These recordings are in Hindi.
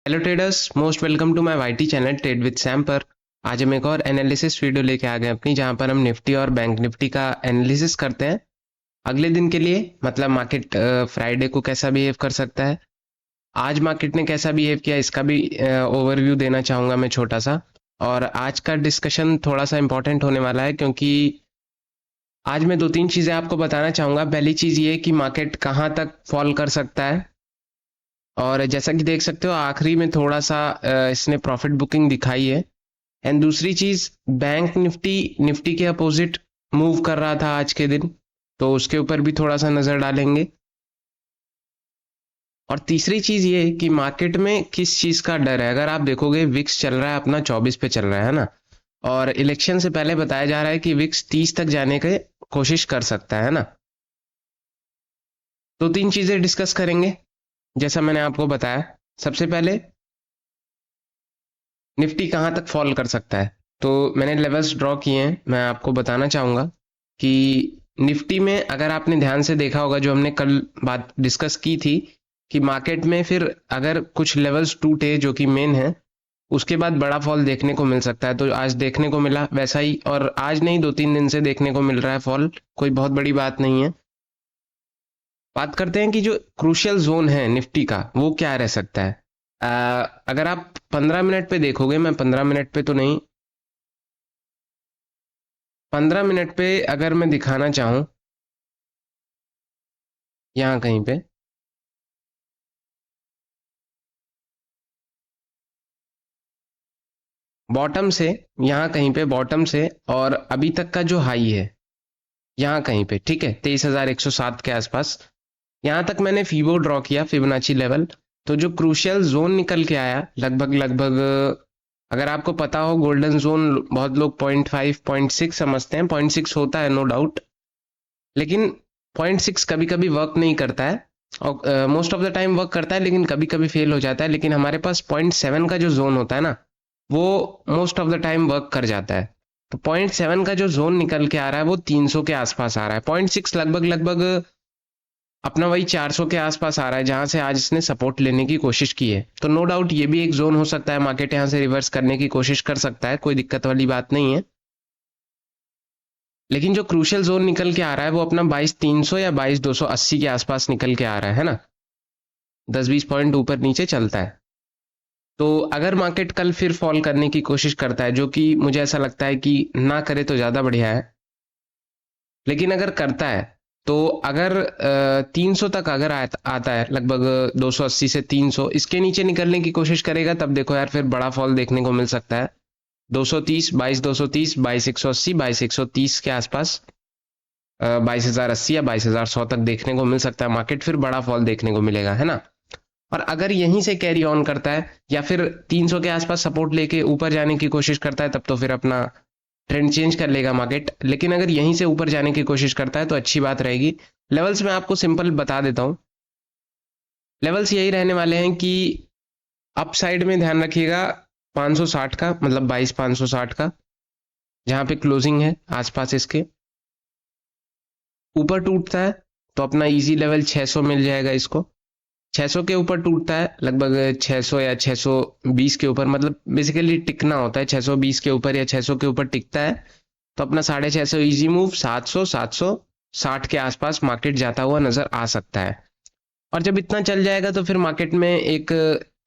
Hello traders, most welcome to my YT channel trade with Sam पर। आज हम एक और एनालिसिस वीडियो लेके आ गए अपनी, जहां पर हम निफ्टी और बैंक निफ्टी का एनालिसिस करते हैं अगले दिन के लिए। मतलब मार्केट फ्राइडे को कैसा बिहेव कर सकता है, आज मार्केट ने कैसा बिहेव किया, इसका भी ओवरव्यू देना चाहूंगा मैं छोटा सा। और आज का डिस्कशन थोड़ा सा इंपॉर्टेंट होने वाला है, क्योंकि आज मैं दो तीन चीजें आपको बताना चाहूंगा। पहली चीज ये कि मार्केट कहाँ तक फॉल कर सकता है, और जैसा कि देख सकते हो आखिरी में थोड़ा सा इसने प्रॉफिट बुकिंग दिखाई है। एंड दूसरी चीज, बैंक निफ्टी निफ्टी के अपोजिट मूव कर रहा था आज के दिन, तो उसके ऊपर भी थोड़ा सा नजर डालेंगे। और तीसरी चीज ये कि मार्केट में किस चीज का डर है। अगर आप देखोगे विक्स चल रहा है अपना 24 पे चल रहा है ना, और इलेक्शन से पहले बताया जा रहा है कि विक्स 30 तक जाने की कोशिश कर सकता है ना। दो तीन चीजें डिस्कस करेंगे जैसा मैंने आपको बताया। सबसे पहले निफ्टी कहाँ तक फॉल कर सकता है, तो मैंने लेवल्स ड्रॉ किए हैं। मैं आपको बताना चाहूंगा कि निफ्टी में अगर आपने ध्यान से देखा होगा, जो हमने कल बात डिस्कस की थी कि मार्केट में फिर अगर कुछ लेवल्स टूटे जो कि मेन है, उसके बाद बड़ा फॉल देखने को मिल सकता है। तो आज देखने को मिला वैसा ही, और आज नहीं 2-3 दिन से देखने को मिल रहा है फॉल, कोई बहुत बड़ी बात नहीं है। बात करते हैं कि जो क्रूशियल जोन है निफ्टी का वो क्या रह सकता है। अगर आप 15 मिनट पे देखोगे, मैं 15 मिनट पे तो नहीं, 15 मिनट पे अगर मैं दिखाना चाहूं, यहाँ कहीं पे बॉटम से, यहाँ कहीं पे बॉटम से और अभी तक का जो हाई है यहाँ कहीं पे, ठीक है, 23,107 के आसपास, यहाँ तक मैंने फीबो ड्रॉ किया, फिबोनाची लेवल। तो जो क्रूशियल जोन निकल के आया लगभग लगभग, अगर आपको पता हो गोल्डन जोन बहुत लोग 0.5 0.6 समझते हैं, 0.6 होता है नो डाउट, लेकिन 0.6 कभी कभी वर्क नहीं करता है, और most of the time work करता है लेकिन कभी कभी फेल हो जाता है। लेकिन हमारे पास 0.7 का जो जोन होता है ना, वो most of the time work कर जाता है। तो 0.7 का जो जोन निकल के आ रहा है वो 300 के आसपास आ रहा है। 0.6 लगभग लगभग अपना वही 400 के आसपास आ रहा है, जहां से आज इसने सपोर्ट लेने की कोशिश की है। तो नो डाउट ये भी एक जोन हो सकता है, मार्केट यहां से रिवर्स करने की कोशिश कर सकता है, कोई दिक्कत वाली बात नहीं है। लेकिन जो क्रूशियल जोन निकल के आ रहा है वो अपना 22,300 या 22,280 के आसपास निकल के आ रहा है ना, 10-20 पॉइंट ऊपर नीचे चलता है। तो अगर मार्केट कल फिर फॉल करने की कोशिश करता है, जो कि मुझे ऐसा लगता है कि ना करे तो ज्यादा बढ़िया है, लेकिन अगर करता है तो अगर 300 तक अगर आता है, लगभग 280 से 300, इसके नीचे निकलने की कोशिश करेगा, तब देखो यार फिर बड़ा फॉल देखने को मिल सकता है। 230, 22,230, 22,180, 22,130 के आसपास, 22,080 या 22,100 तक देखने को मिल सकता है मार्केट, फिर बड़ा फॉल देखने को मिलेगा, है ना। और अगर यहीं से कैरी ऑन करता है या फिर 300 के आसपास सपोर्ट लेके ऊपर जाने की कोशिश करता है, तब तो फिर अपना ट्रेंड चेंज कर लेगा मार्केट। लेकिन अगर यहीं से ऊपर जाने की कोशिश करता है तो अच्छी बात रहेगी। लेवल्स में आपको सिंपल बता देता हूं, लेवल्स यही रहने वाले हैं कि अप साइड में ध्यान रखिएगा 560 का, मतलब 22,560 का, जहां पे क्लोजिंग है आसपास इसके। ऊपर टूटता है तो अपना इजी लेवल 600 मिल जाएगा इसको। 600 के ऊपर टूटता है लगभग 600 या 620 के ऊपर, मतलब बेसिकली टिकना होता है 620 के ऊपर या 600 के ऊपर टिकता है, तो अपना 650 इजी मूव 700 760 के आसपास मार्केट जाता हुआ नजर आ सकता है। और जब इतना चल जाएगा तो फिर मार्केट में एक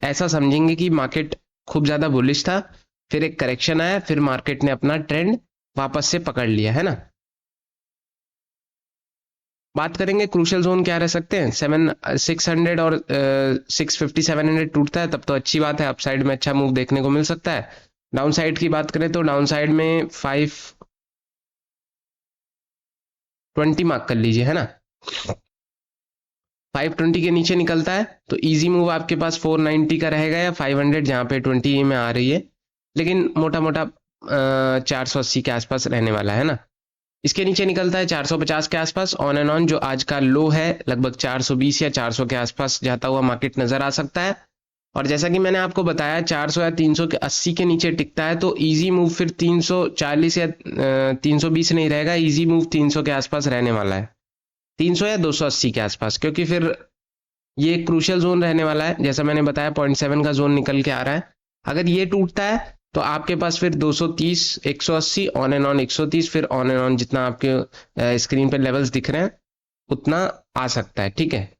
ऐसा समझेंगे कि मार्केट खूब ज्यादा बुलिश था, फिर एक करेक्शन आया, फिर मार्केट ने अपना ट्रेंड वापस से पकड़ लिया, है ना। बात करेंगे क्रूशियल जोन क्या रह सकते हैं, 600 और 650 700 टूटता है तब तो अच्छी बात है, अपसाइड में अच्छा मूव देखने को मिल सकता है। डाउन साइड की बात करें तो डाउन साइड में 520 मार्क कर लीजिए, है ना। 520 के नीचे निकलता है तो इजी मूव आपके पास 490 का रहेगा या 500, जहां पे 20 में आ रही है, लेकिन मोटा मोटा 480 के आसपास रहने वाला है ना। इसके नीचे निकलता है 450 के आसपास, ऑन एंड ऑन जो आज का लो है लगभग 420 या 400 के आसपास जाता हुआ मार्केट नजर आ सकता है। और जैसा कि मैंने आपको बताया 400 या 380 के नीचे टिकता है तो इजी मूव फिर 340 या 320 नहीं रहेगा, इजी मूव 300 के आसपास रहने वाला है, 300 या 280 के आसपास, क्योंकि फिर ये एक क्रूशियल जोन रहने वाला है, जैसा मैंने बताया 0.7 का जोन निकल के आ रहा है। अगर ये टूटता है तो आपके पास फिर 230, 180 ऑन एंड ऑन 130, फिर ऑन एंड ऑन जितना आपके स्क्रीन पे लेवल्स दिख रहे हैं उतना आ सकता है, ठीक है।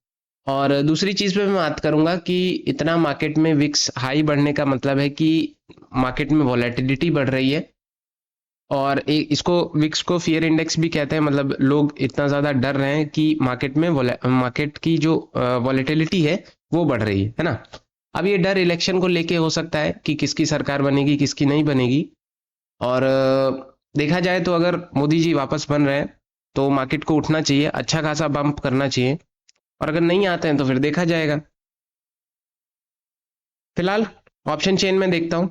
और दूसरी चीज पे मैं बात करूंगा कि इतना मार्केट में विक्स हाई बढ़ने का मतलब है कि मार्केट में वॉलेटिलिटी बढ़ रही है, और एक इसको विक्स को फियर इंडेक्स भी कहते हैं, मतलब लोग इतना ज्यादा डर रहे हैं कि मार्केट की जो वॉलेटिलिटी है वो बढ़ रही है ना। अब ये डर इलेक्शन को लेके हो सकता है कि किसकी सरकार बनेगी किसकी नहीं बनेगी, और देखा जाए तो अगर मोदी जी वापस बन रहे हैं तो मार्केट को उठना चाहिए, अच्छा खासा बम्प करना चाहिए, और अगर नहीं आते हैं तो फिर देखा जाएगा। फिलहाल ऑप्शन चेन में देखता हूं।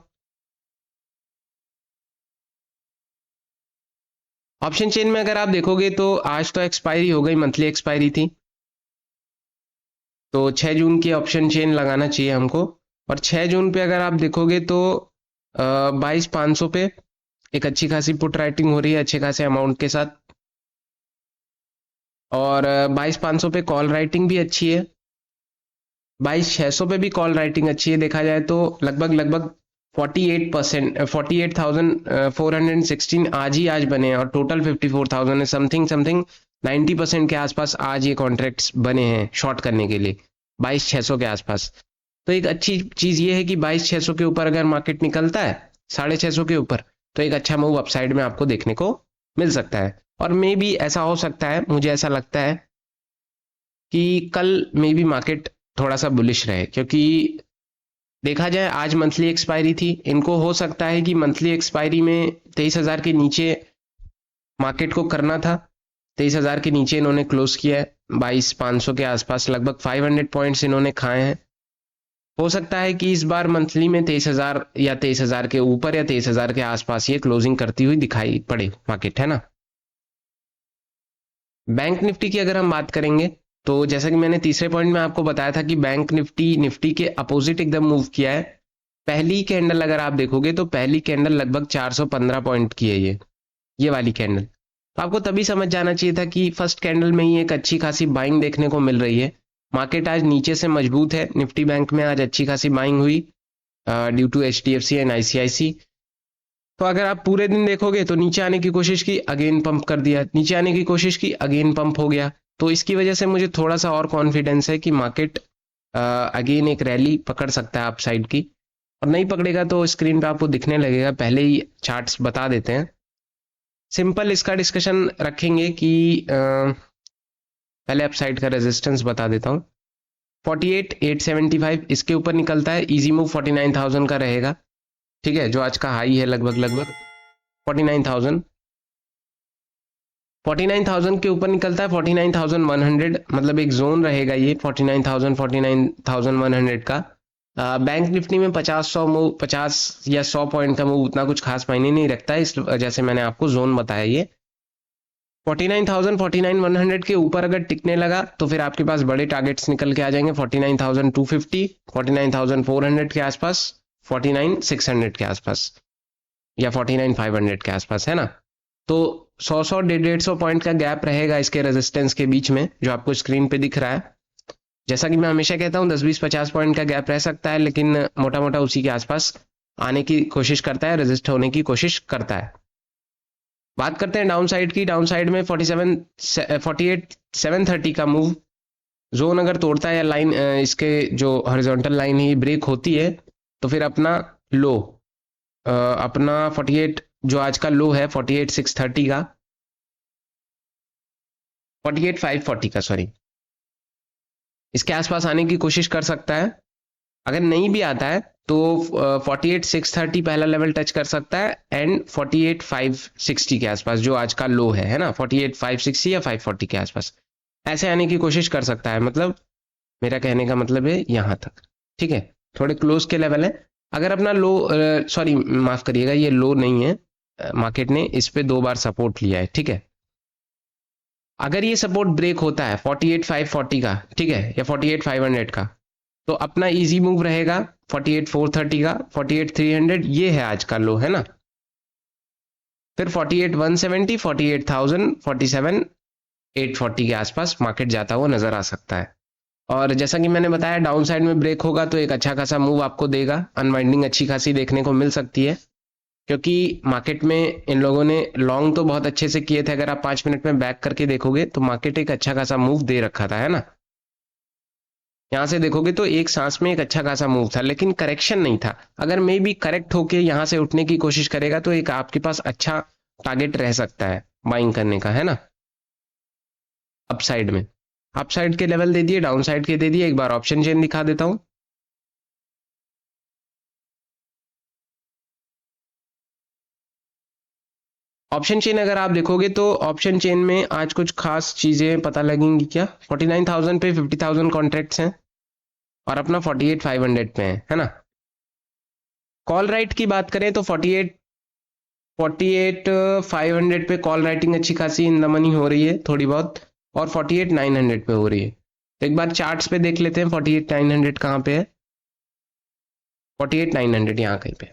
ऑप्शन चेन में अगर आप देखोगे तो आज तो एक्सपायरी हो गई, मंथली एक्सपायरी थी, तो 6 जून की ऑप्शन चेन लगाना चाहिए हमको। और 6 जून पे अगर आप देखोगे तो 22,500 पे एक अच्छी खासी पुट राइटिंग हो रही है अच्छे खासे अमाउंट के साथ, और 22,500 पे कॉल राइटिंग भी अच्छी है, 22,600 पे भी कॉल राइटिंग अच्छी है। देखा जाए तो लगभग लगभग 48%, 48,416 आज बने हैं, और टोटल 54,000 है, समथिंग समथिंग 90% के आसपास आज ये कॉन्ट्रैक्ट्स बने हैं शॉर्ट करने के लिए 22,600 के आसपास। तो एक अच्छी चीज ये है कि 22,600 के ऊपर अगर मार्केट निकलता है 650 के ऊपर, तो एक अच्छा मूव अपसाइड में आपको देखने को मिल सकता है। और मे बी ऐसा हो सकता है, मुझे ऐसा लगता है कि कल मे बी मार्केट थोड़ा सा बुलिश रहे, क्योंकि देखा जाए आज मंथली एक्सपायरी थी, इनको हो सकता है कि मंथली एक्सपायरी में 23,000 के नीचे मार्केट को करना था, 23,000 के नीचे इन्होंने क्लोज किया है, 22,500 के आसपास लगभग 500 पॉइंट्स इन्होंने खाए हैं। हो सकता है कि इस बार मंथली में 23,000 या 23,000 के ऊपर या 23,000 के आसपास ये क्लोजिंग करती हुई दिखाई पड़े मार्केट, है ना। बैंक निफ्टी की अगर हम बात करेंगे तो जैसा कि मैंने तीसरे पॉइंट में आपको बताया था कि बैंक निफ्टी के अपोजिट एकदम मूव किया है। पहली कैंडल अगर आप देखोगे तो पहली कैंडल लगभग 415 पॉइंट की है, ये वाली कैंडल। तो आपको तभी समझ जाना चाहिए था कि फर्स्ट कैंडल में ही एक अच्छी खासी बाइंग देखने को मिल रही है। मार्केट आज नीचे से मजबूत है, निफ्टी बैंक में आज अच्छी खासी बाइंग हुई due to HDFC and ICIC। तो अगर आप पूरे दिन देखोगे तो नीचे आने की कोशिश की, अगेन पंप कर दिया, नीचे आने की कोशिश की, अगेन पंप हो गया। तो इसकी वजह से मुझे थोड़ा सा और कॉन्फिडेंस है कि मार्केट अगेन एक रैली पकड़ सकता है अपसाइड की, और नहीं पकड़ेगा तो स्क्रीन पे आपको दिखने लगेगा, पहले ही चार्ट्स बता देते हैं। सिंपल इसका डिस्कशन रखेंगे कि पहले अपसाइड का रेजिस्टेंस बता देता हूँ, 48,875 इसके ऊपर निकलता है, इजी मूव 49,000 का रहेगा, ठीक है, जो आज का हाई है लगभग लगभग 49,000। 49,000 के ऊपर निकलता है 49,100, मतलब एक जोन रहेगा ये 49,000 49,100 का। बैंक निफ्टी में 50-100 मूव, 50 या 100 पॉइंट का मूव उतना कुछ खास मायने नहीं रखता है, इस जैसे मैंने आपको जोन बताया। ये 49,000 49,100 के ऊपर अगर टिकने लगा तो फिर आपके पास बड़े टारगेट्स निकल के आ जाएंगे, 49,250, 49,400 के आसपास, 49,600 के आसपास, या 49,500 के आसपास, है ना। तो 100 150 पॉइंट का गैप रहेगा इसके रेजिस्टेंस के बीच में, जो आपको स्क्रीन पे दिख रहा है। जैसा कि मैं हमेशा कहता हूँ 10-20-50 पॉइंट का गैप रह सकता है, लेकिन मोटा मोटा उसी के आसपास आने की कोशिश करता है, रेजिस्ट होने की कोशिश करता है। बात करते हैं डाउन साइड की। डाउन साइड में 48,730 का मूव जोन अगर तोड़ता है, या लाइन इसके जो हॉरिजॉन्टल लाइन ही ब्रेक होती है, तो फिर अपना लो, अपना 48 जो आज का लो है 48,630 का, 48,540 का सॉरी, इसके आसपास आने की कोशिश कर सकता है। अगर नहीं भी आता है तो 48,630 पहला लेवल टच कर सकता है, एंड 48,560 के आसपास जो आज का लो है ना, 48,560 या 540 के आसपास ऐसे आने की कोशिश कर सकता है। मतलब मेरा कहने का मतलब है यहां तक, ठीक है, थोड़े क्लोज के लेवल है। अगर अपना लो, सॉरी माफ करिएगा, ये लो नहीं है, मार्केट ने इस पे 2 बार सपोर्ट लिया है, ठीक है। अगर ये सपोर्ट ब्रेक होता है 48,540 का, ठीक है, या 48,500 का, तो अपना इजी मूव रहेगा 48,430 का, 48,300 ये है आज का लो, है ना। फिर 48,170, 48,000, 47,840 के आसपास मार्केट जाता हुआ नजर आ सकता है। और जैसा कि मैंने बताया डाउन साइड में ब्रेक होगा तो एक अच्छा खासा मूव आपको देगा, अनवाइंडिंग अच्छी खासी देखने को मिल सकती है, क्योंकि मार्केट में इन लोगों ने लॉन्ग तो बहुत अच्छे से किए थे। अगर आप 5 मिनट में बैक करके देखोगे तो मार्केट एक अच्छा खासा मूव दे रखा था, है ना। यहाँ से देखोगे तो एक सांस में एक अच्छा खासा मूव था, लेकिन करेक्शन नहीं था। अगर मे बी करेक्ट होके यहाँ से उठने की कोशिश करेगा तो एक आपके पास अच्छा टारगेट रह सकता है बाइंग करने का, है ना। अपसाइड में अपसाइड के लेवल दे दिए, डाउन साइड के दे दिए। एक बार ऑप्शन चेन दिखा देता हूं। ऑप्शन चेन अगर आप देखोगे तो ऑप्शन चेन में आज कुछ खास चीजें पता लगेंगी क्या। 49,000 पे 50,000 कॉन्ट्रैक्ट्स हैं और अपना 48,500 पे है ना। कॉल राइट की बात करें तो 48,500 पे कॉल राइटिंग अच्छी खासी इन द मनी हो रही है थोड़ी बहुत, और 48,900 पे हो रही है। तो एक बार चार्ट्स पे देख लेते हैं 48,900 कहाँ पे है। 48,900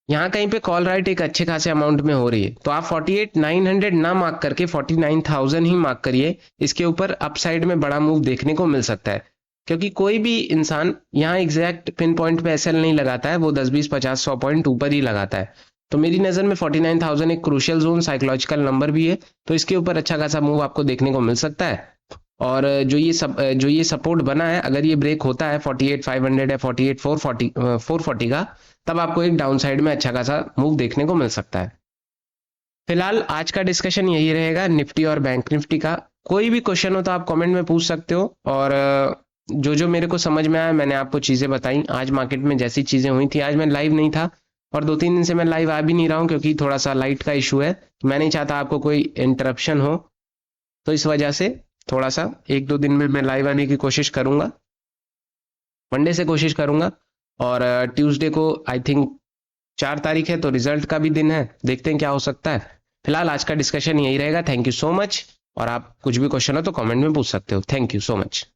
यहाँ कहीं पे कॉल राइट एक अच्छे खासे अमाउंट में हो रही है, तो आप 48,900 ना मार्क करके 49,000 ही मार्क करिए। इसके ऊपर अपसाइड में बड़ा मूव देखने को मिल सकता है, क्योंकि कोई भी इंसान यहाँ एग्जैक्ट पिन पॉइंट पे एसएल नहीं लगाता है, वो 10 20 50 100 पॉइंट ऊपर ही लगाता है। तो मेरी नज़र में 49,000 एक क्रूशियल जोन साइकोलॉजिकल नंबर भी है, तो इसके ऊपर अच्छा खासा मूव आपको देखने को मिल सकता है। और जो ये सपोर्ट बना है, अगर ये ब्रेक होता है 48,500 या 48,440 का, तब आपको एक डाउन साइड में अच्छा खासा मूव देखने को मिल सकता है। फिलहाल आज का डिस्कशन यही रहेगा निफ्टी और बैंक निफ्टी का। कोई भी क्वेश्चन हो तो आप कमेंट में पूछ सकते हो, और जो जो मेरे को समझ में आया मैंने आपको चीज़ें बताई। आज मार्केट में जैसी चीज़ें हुई थी, आज मैं लाइव नहीं था और 2 3 दिन से मैं लाइव आ भी नहीं रहा हूँ, क्योंकि थोड़ा सा लाइट का इशू है। मैं नहीं चाहता आपको कोई इंटरप्शन हो, तो इस वजह से थोड़ा सा 1 2 दिन में मैं लाइव आने की कोशिश करूंगा। मंडे से कोशिश करूंगा, और ट्यूसडे को आई थिंक 4 तारीख है, तो रिजल्ट का भी दिन है, देखते हैं क्या हो सकता है। फिलहाल आज का डिस्कशन यही रहेगा। थैंक यू सो मच, और आप कुछ भी क्वेश्चन हो तो कमेंट में पूछ सकते हो। Thank you so much.